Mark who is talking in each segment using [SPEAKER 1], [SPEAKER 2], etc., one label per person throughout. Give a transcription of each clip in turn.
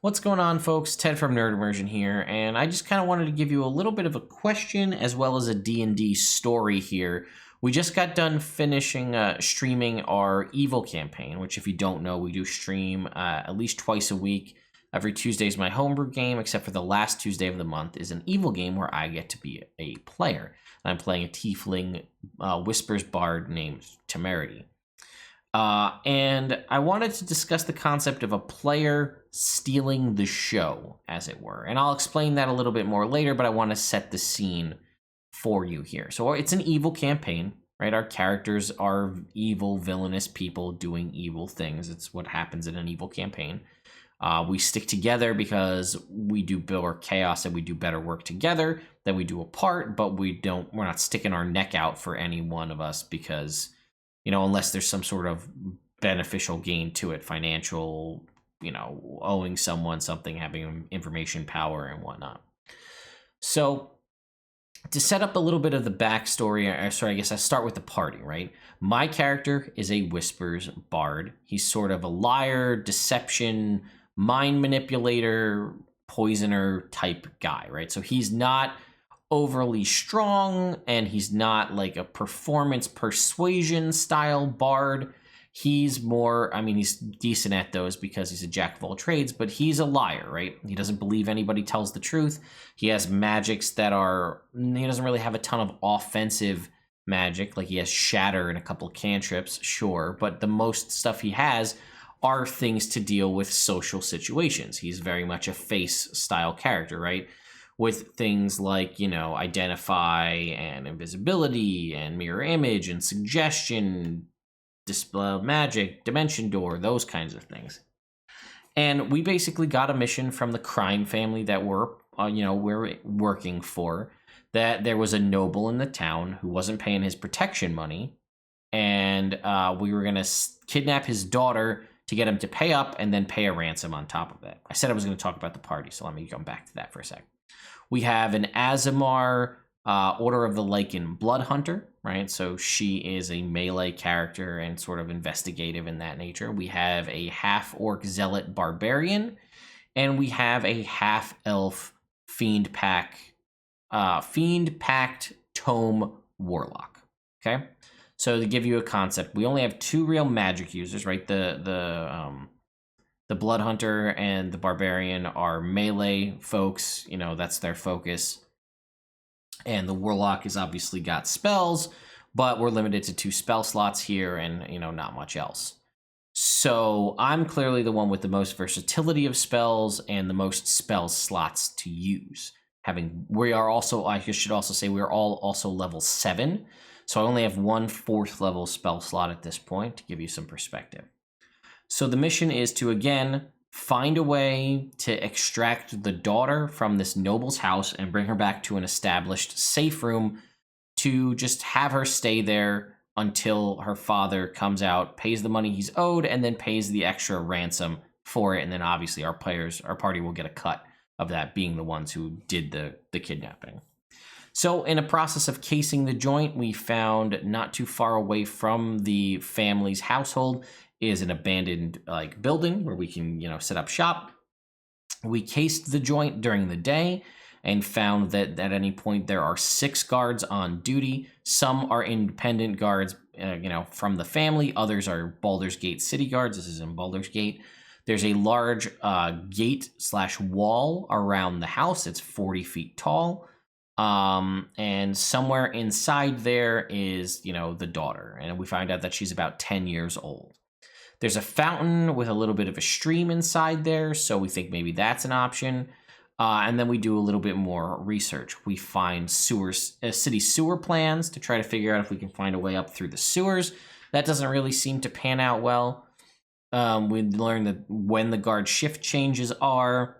[SPEAKER 1] What's going on, folks? Ted from Immersion here, and I just kind of wanted to give you a little bit of a question as well as a D&D story here. We just got done finishing streaming our Evil campaign, which if you don't know, we do stream at least twice a week. Every Tuesday is my homebrew game, except for the last Tuesday of the month is an Evil game where I get to be a player. And I'm playing a tiefling whispers bard named Temerity. And I wanted to discuss the concept of a player stealing the show, as it were. And I'll explain that a little bit more later, but I want to set the scene for you here. So it's an evil campaign, right? Our characters are evil, villainous people doing evil things. It's what happens in an evil campaign. We stick together because we do more chaos and we do better work together than we do apart, but we're not sticking our neck out for any one of us because, unless there's some sort of beneficial gain to it, financial, owing someone something, having information power and whatnot. So to set up a little bit of the backstory, I guess I start with the party, right? My character is a Whispers bard. He's sort of a liar, deception, mind manipulator, poisoner type guy, right? So he's not overly strong and he's not like a performance persuasion style bard. He's more, he's decent at those because he's a jack of all trades, but he's a liar, right? He doesn't believe anybody tells the truth. He has magics he doesn't really have a ton of offensive magic. Like he has shatter and a couple cantrips, sure, but the most stuff he has are things to deal with social situations. He's very much a face style character, right? With things like, identify and invisibility and mirror image and suggestion, display magic, dimension door, those kinds of things. And we basically got a mission from the crime family that we're working for, that there was a noble in the town who wasn't paying his protection money, and we were going to kidnap his daughter to get him to pay up and then pay a ransom on top of it. I said I was going to talk about the party, so let me come back to that for a sec. We have an Azamar Order of the Lichen Blood Hunter, right? So she is a melee character and sort of investigative in that nature. We have a half-orc zealot barbarian, and we have a half-elf fiend-packed tome warlock, okay? So to give you a concept, we only have two real magic users, right? The Blood Hunter and the Barbarian are melee folks, that's their focus. And the Warlock has obviously got spells, but we're limited to 2 spell slots here and, not much else. So I'm clearly the one with the most versatility of spells and the most spell slots to use. I should also say we are all also level 7. So I only have 1 4th level spell slot at this point to give you some perspective. So the mission is to, again, find a way to extract the daughter from this noble's house and bring her back to an established safe room to just have her stay there until her father comes out, pays the money he's owed, and then pays the extra ransom for it. And then obviously our party will get a cut of that, being the ones who did the kidnapping. So in a process of casing the joint, we found not too far away from the family's household is an abandoned building where we can, set up shop. We cased the joint during the day and found that at any point there are 6 guards on duty. Some are independent guards, from the family. Others are Baldur's Gate city guards. This is in Baldur's Gate. There's a large gate/wall around the house. It's 40 feet tall. And somewhere inside there is, the daughter. And we find out that she's about 10 years old. There's a fountain with a little bit of a stream inside there, so we think maybe that's an option. And then we do a little bit more research. We find city sewer plans to try to figure out if we can find a way up through the sewers. That doesn't really seem to pan out well. We learn that when the guard shift changes are,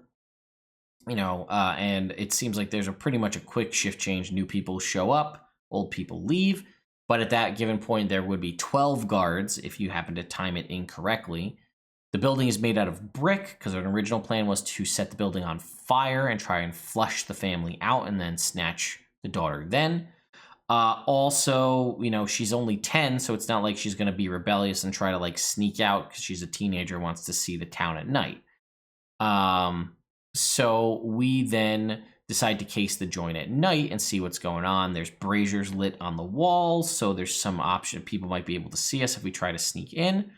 [SPEAKER 1] and it seems like there's pretty much a quick shift change. New people show up, old people leave. But at that given point, there would be 12 guards if you happen to time it incorrectly. The building is made out of brick because an original plan was to set the building on fire and try and flush the family out and then snatch the daughter then. Also, she's only 10, so it's not like she's going to be rebellious and try to sneak out because she's a teenager, wants to see the town at night. So we then decide to case the joint at night and see what's going on. There's braziers lit on the walls, so there's some option people might be able to see us if we try to sneak in.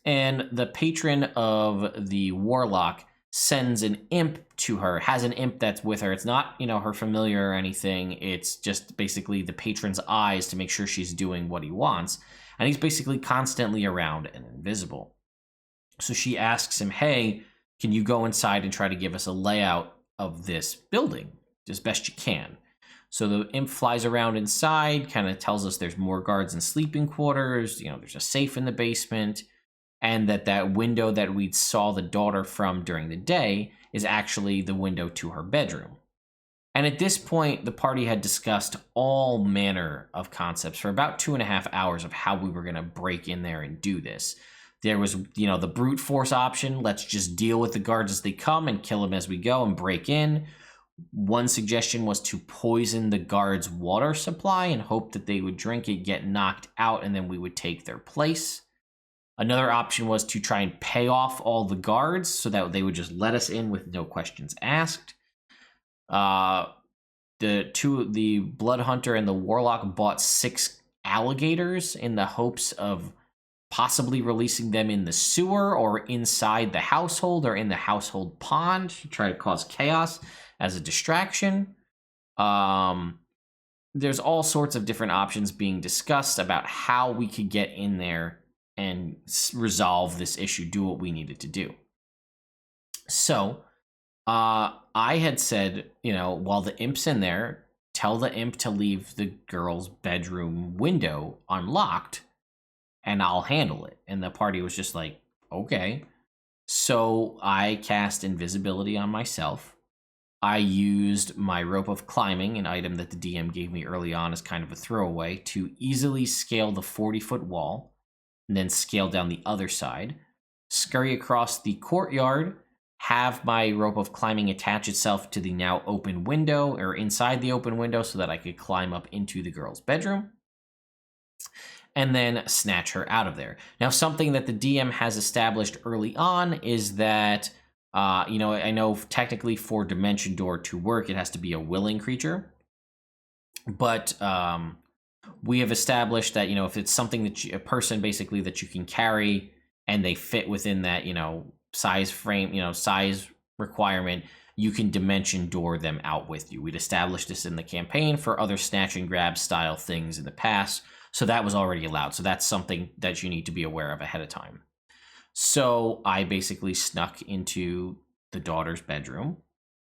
[SPEAKER 1] And the patron of the warlock sends an imp to her, has an imp that's with her. It's not, her familiar or anything. It's just basically the patron's eyes to make sure she's doing what he wants. And he's basically constantly around and invisible. So she asks him, hey, can you go inside and try to give us a layout of this building as best you can? So the imp flies around inside, kind of tells us there's more guards and sleeping quarters, there's a safe in the basement, and that window that we saw the daughter from during the day is actually the window to her bedroom. And at this point, the party had discussed all manner of concepts for about 2.5 hours of how we were going to break in there and do this. There was, the brute force option. Let's just deal with the guards as they come and kill them as we go and break in. One suggestion was to poison the guards' water supply and hope that they would drink it, get knocked out, and then we would take their place. Another option was to try and pay off all the guards so that they would just let us in with no questions asked. The blood hunter and the warlock bought 6 alligators in the hopes of possibly releasing them in the sewer or inside the household or in the household pond to try to cause chaos as a distraction. There's all sorts of different options being discussed about how we could get in there and resolve this issue, do what we needed to do. So I had said, while the imp's in there, tell the imp to leave the girl's bedroom window unlocked and I'll handle it. And the party was just like, okay. So I cast invisibility on myself. I used my rope of climbing, an item that the DM gave me early on as kind of a throwaway, to easily scale the 40-foot wall and then scale down the other side, scurry across the courtyard, have my rope of climbing attach itself to the now open window or inside the open window so that I could climb up into the girl's bedroom, and then snatch her out of there. Now, something that the DM has established early on is that, I know technically for Dimension Door to work, it has to be a willing creature, but we have established that, if it's something that a person basically that you can carry and they fit within that, size frame, size requirement, you can Dimension Door them out with you. We'd established this in the campaign for other snatch and grab style things in the past, so that was already allowed. So that's something that you need to be aware of ahead of time. So I basically snuck into the daughter's bedroom,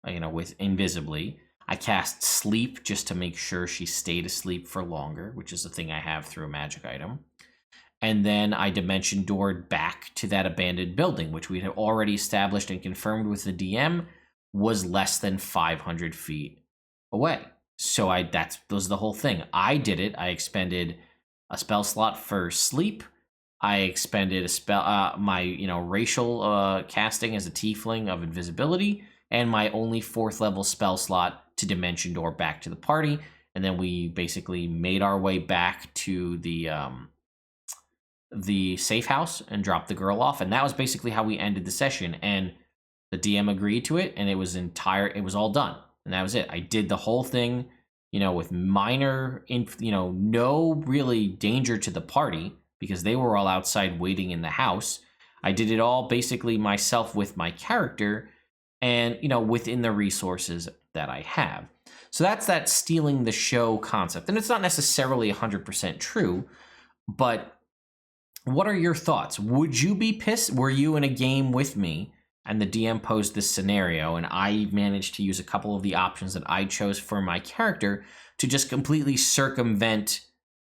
[SPEAKER 1] with invisibly. I cast sleep just to make sure she stayed asleep for longer, which is a thing I have through a magic item. And then I Dimension Doored back to that abandoned building, which we had already established and confirmed with the DM was less than 500 feet away. So that was the whole thing. I did it. I expended a spell slot for sleep. I expended a spell, my racial casting as a tiefling of invisibility, and my only 4th level spell slot to Dimension Door back to the party. And then we basically made our way back to the safe house and dropped the girl off. And that was basically how we ended the session. And the DM agreed to it, and it was all done. And that was it. I did the whole thing, with minor, no really danger to the party because they were all outside waiting in the house. I did it all basically myself with my character and, within the resources that I have. So that's that stealing the show concept. And it's not necessarily 100% true, but what are your thoughts? Would you be pissed? Were you in a game with me and the DM posed this scenario and I managed to use a couple of the options that I chose for my character to just completely circumvent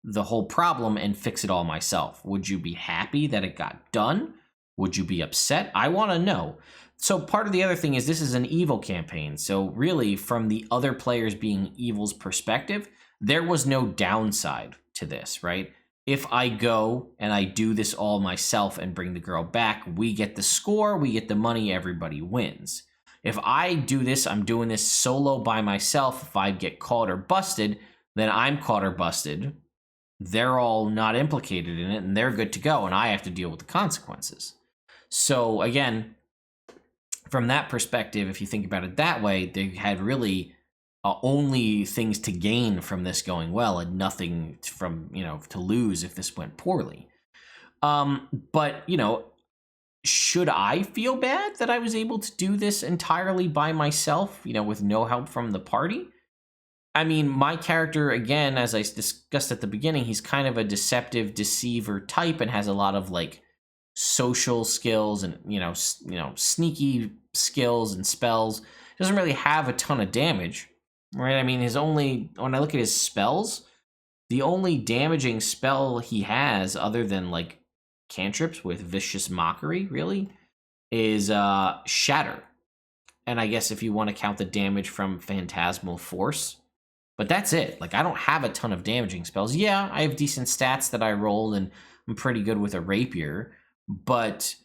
[SPEAKER 1] the whole problem and fix it all myself? Would you be happy that it got done? Would you be upset? I want to know. So part of the other thing is this is an evil campaign. So really, from the other players being evil's perspective, there was no downside to this, right? If I go and I do this all myself and bring the girl back, we get the score, we get the money, everybody wins. If I do this, I'm doing this solo by myself. If I get caught or busted, then I'm caught or busted. They're all not implicated in it and they're good to go, and I have to deal with the consequences. So again, from that perspective, if you think about it that way, they had really only things to gain from this going well and nothing from, to lose if this went poorly. But, should I feel bad that I was able to do this entirely by myself, with no help from the party? I mean, my character, again, as I discussed at the beginning, he's kind of a deceptive deceiver type and has a lot of like social skills and, sneaky skills and spells. Doesn't really have a ton of damage, right? I mean, when I look at his spells, the only damaging spell he has, other than like cantrips with vicious mockery, really, is shatter. And I guess if you want to count the damage from phantasmal force, but that's it. Like, I don't have a ton of damaging spells. Yeah, I have decent stats that I rolled, and I'm pretty good with a rapier, but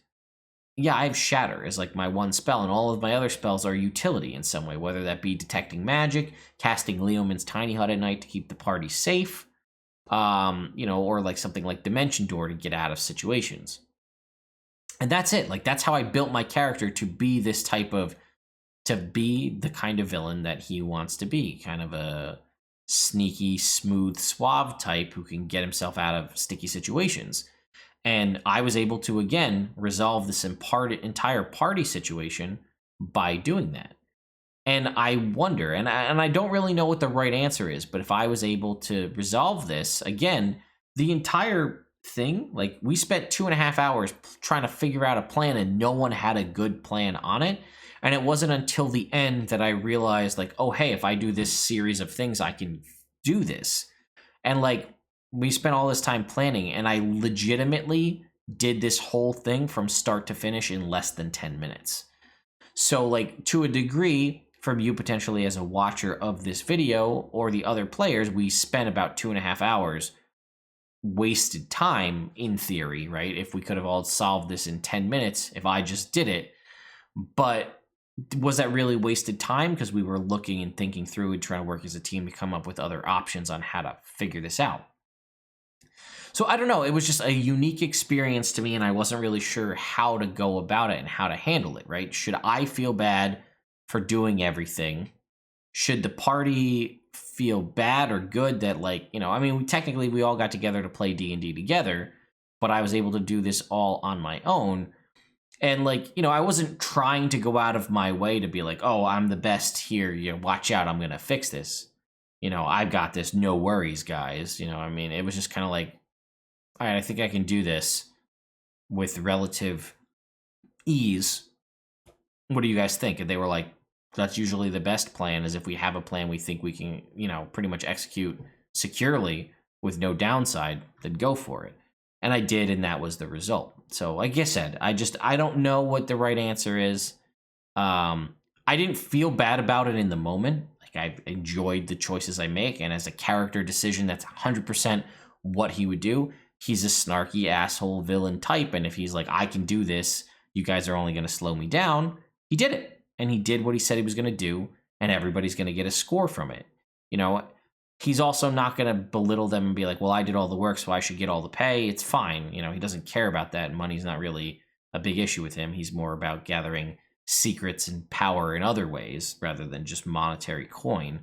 [SPEAKER 1] yeah, I have shatter as like my one spell, and all of my other spells are utility in some way, whether that be detecting magic, casting Leoman's tiny hut at night to keep the party safe, or like something like Dimension Door to get out of situations. And that's it. Like, that's how I built my character to be the kind of villain that he wants to be, kind of a sneaky, smooth, suave type who can get himself out of sticky situations. And I was able to, again, resolve this entire party situation by doing that. And I wonder, and I don't really know what the right answer is, but if I was able to resolve this, again, the entire thing, like, we spent 2.5 hours trying to figure out a plan and no one had a good plan on it. And it wasn't until the end that I realized, like, oh, hey, if I do this series of things, I can do this. And like, we spent all this time planning, and I legitimately did this whole thing from start to finish in less than 10 minutes. So, like, to a degree, from you potentially as a watcher of this video or the other players, we spent about 2.5 hours wasted time in theory, right? If we could have all solved this in 10 minutes, if I just did it. But was that really wasted time? Because we were looking and thinking through and trying to work as a team to come up with other options on how to figure this out. So I don't know. It was just a unique experience to me, and I wasn't really sure how to go about it and how to handle it, right? Should I feel bad for doing everything? Should the party feel bad or good that, like, I mean, technically we all got together to play D&D together, but I was able to do this all on my own. And like, I wasn't trying to go out of my way to be like, oh, I'm the best here. Watch out. I'm going to fix this. I've got this. No worries, guys. I mean, it was just kind of like, all right, I think I can do this with relative ease. What do you guys think? And they were like, that's usually the best plan, is if we have a plan we think we can, pretty much execute securely with no downside, then go for it. And I did, and that was the result. So like I said, I don't know what the right answer is. I didn't feel bad about it in the moment. Like, I enjoyed the choices I make, and as a character decision, that's 100% what he would do. He's a snarky asshole villain type, and if he's like, I can do this, you guys are only going to slow me down, he did it. And he did what he said he was going to do, and everybody's going to get a score from it. He's also not going to belittle them and be like, well, I did all the work, so I should get all the pay. It's fine. He doesn't care about that. Money's not really a big issue with him. He's more about gathering secrets and power in other ways rather than just monetary coin.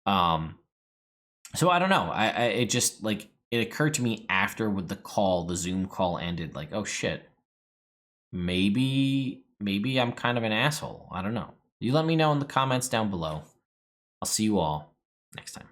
[SPEAKER 1] So I don't know. It just, like, it occurred to me after with the Zoom call ended, like, oh shit, maybe I'm kind of an asshole. I don't know. You let me know in the comments down below. I'll see you all next time.